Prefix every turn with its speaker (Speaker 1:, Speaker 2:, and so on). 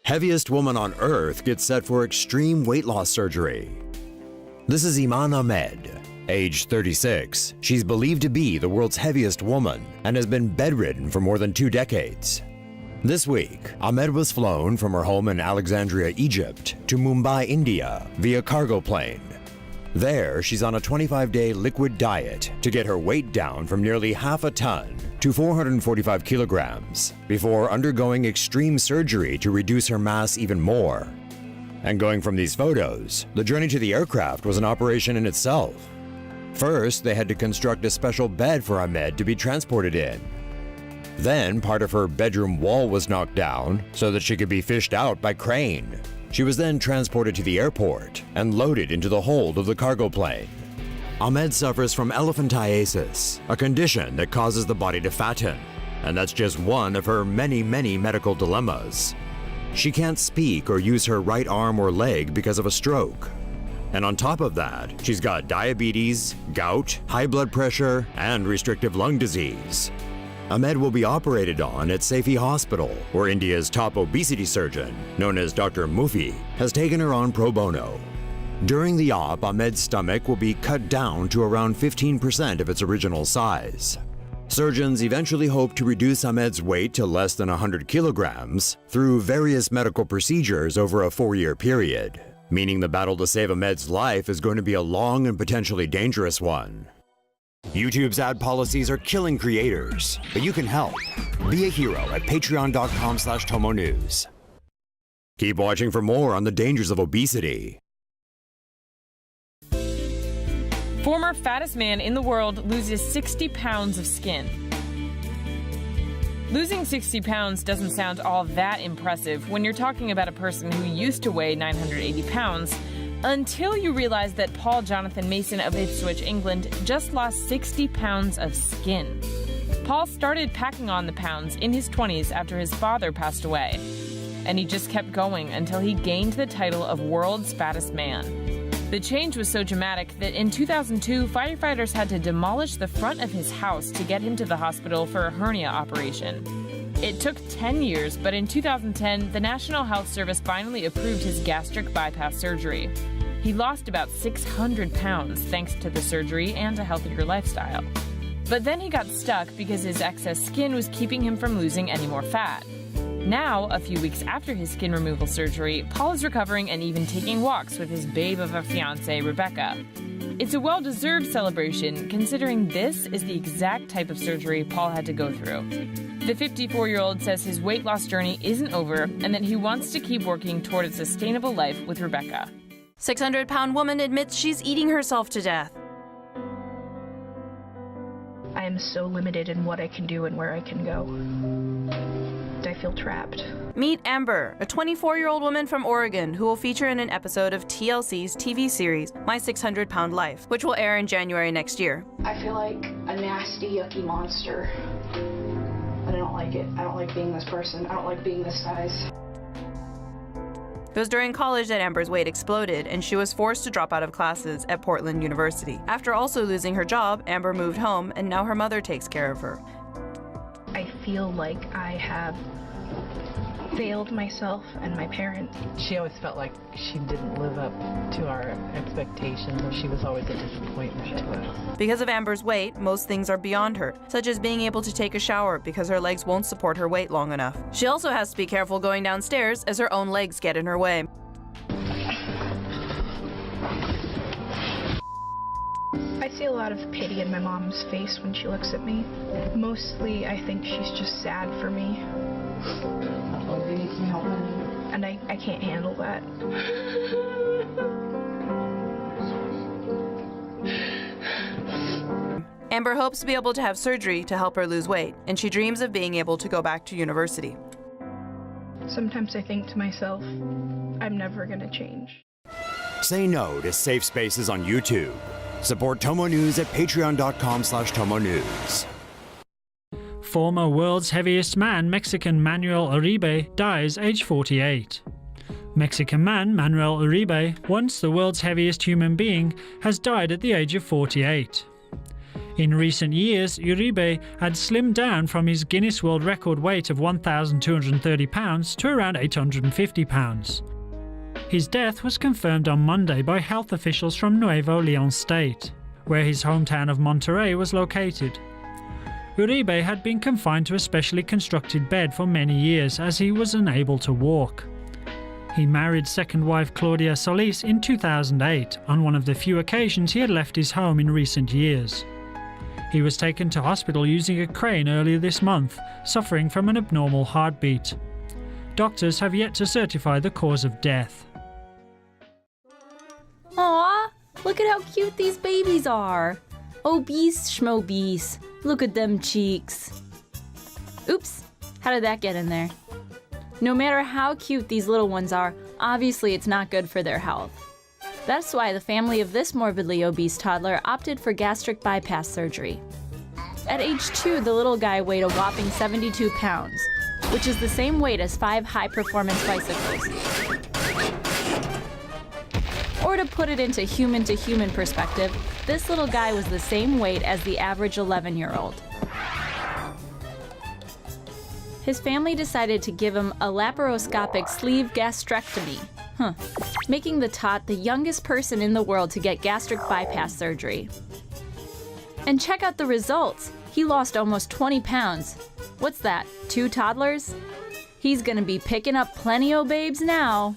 Speaker 1: Heaviest woman on Earth gets set for extreme weight loss surgery. This is Iman Ahmed. Age 36, she's believed to be the world's heaviest woman and has been bedridden for more than 2 decades. This week, Ahmed was flown from her home in Alexandria, Egypt to Mumbai, India via cargo plane. There, she's on a 25-day liquid diet to get her weight down from nearly half a ton to 445 kilograms before undergoing extreme surgery to reduce her mass even more. And going from these photos, the journey to the aircraft was an operation in itself. First, they had to construct a special bed for Ahmed to be transported in. Then, part of her bedroom wall was knocked down so that she could be fished out by crane. She was then transported to the airport and loaded into the hold of the cargo plane. Ahmed suffers from elephantiasis, a condition that causes the body to fatten, and that's just one of her many medical dilemmas. She can't speak or use her right arm or leg because of a stroke. And on top of that, she's got diabetes, gout, high blood pressure, and restrictive lung disease. Ahmed will be operated on at Safi Hospital, where India's top obesity surgeon, known as Dr. Mufi, has taken her on pro bono. During the op, Ahmed's stomach will be cut down to around 15% of its original size. Surgeons eventually hope to reduce Ahmed's weight to less than 100 kilograms through various medical procedures over a 4-year period, meaning the battle to save Ahmed's life is going to be a long and potentially dangerous one. YouTube's ad policies are killing creators, but you can help. Be a hero at patreon.com/TomoNews. Keep watching for more on the dangers of obesity.
Speaker 2: Former fattest man in the world loses 60 pounds of skin. Losing 60 pounds doesn't sound all that impressive when you're talking about a person who used to weigh 980 pounds, until you realize that Paul Jonathan Mason of Ipswich, England, just lost 60 pounds of skin. Paul started packing on the pounds in his 20s after his father passed away, and he just kept going until he gained the title of world's fattest man. The change was so dramatic that in 2002, firefighters had to demolish the front of his house to get him to the hospital for a hernia operation. It took 10 years, but in 2010, the National Health Service finally approved his gastric bypass surgery. He lost about 600 pounds thanks to the surgery and a healthier lifestyle. But then he got stuck because his excess skin was keeping him from losing any more fat. Now, a few weeks after his skin removal surgery, Paul is recovering and even taking walks with his babe of a fiancée, Rebecca. It's a well-deserved celebration, considering this is the exact type of surgery Paul had to go through. The 54-year-old says his weight loss journey isn't over and that he wants to keep working toward a sustainable life with Rebecca.
Speaker 3: 600-pound woman admits she's eating herself to death.
Speaker 4: I am so limited in what I can do and where I can go. I feel trapped.
Speaker 3: Meet Amber, a 24-year-old woman from Oregon who will feature in an episode of TLC's TV series, My 600-Pound Life, which will air in January next year.
Speaker 4: I feel like a nasty, yucky monster. But I don't like it. I don't like being this person. I don't like being this size.
Speaker 3: It was during college that Amber's weight exploded, and she was forced to drop out of classes at Portland University. After also losing her job, Amber moved home, and now her mother takes care of her.
Speaker 4: I feel like I have failed myself and my parents.
Speaker 5: She always felt like she didn't live up to our expectations, and she was always a disappointment to us.
Speaker 3: Because of Amber's weight, most things are beyond her, such as being able to take a shower because her legs won't support her weight long enough. She also has to be careful going downstairs as her own legs get in her way.
Speaker 4: I see a lot of pity in my mom's face when she looks at me. Mostly, I think she's just sad for me. And I can't handle that.
Speaker 3: Amber hopes to be able to have surgery to help her lose weight, and she dreams of being able to go back to university.
Speaker 4: Sometimes I think to myself, I'm never gonna change.
Speaker 1: Say no to safe spaces on YouTube. Support Tomo News at patreon.com/TomoNews.
Speaker 6: Former world's heaviest man, Mexican Manuel Uribe, dies age 48. Mexican man Manuel Uribe, once the world's heaviest human being, has died at the age of 48. In recent years, Uribe had slimmed down from his Guinness World Record weight of 1,230 pounds to around 850 pounds. His death was confirmed on Monday by health officials from Nuevo Leon State, where his hometown of Monterrey was located. Uribe had been confined to a specially constructed bed for many years as he was unable to walk. He married second wife Claudia Solis in 2008, on one of the few occasions he had left his home in recent years. He was taken to hospital using a crane earlier this month, suffering from an abnormal heartbeat. Doctors have yet to certify the cause of death.
Speaker 7: Aw, look at how cute these babies are. Obese schmobese. Look at them cheeks. Oops, how did that get in there? No matter how cute these little ones are, obviously it's not good for their health. That's why the family of this morbidly obese toddler opted for gastric bypass surgery. At age 2, the little guy weighed a whopping 72 pounds, which is the same weight as 5 high-performance bicycles. Or to put it into human-to-human perspective, this little guy was the same weight as the average 11-year-old. His family decided to give him a laparoscopic sleeve gastrectomy, making the tot the youngest person in the world to get gastric bypass surgery. And check out the results. He lost almost 20 pounds. What's that, 2 toddlers? He's gonna be picking up plenty o' babes now.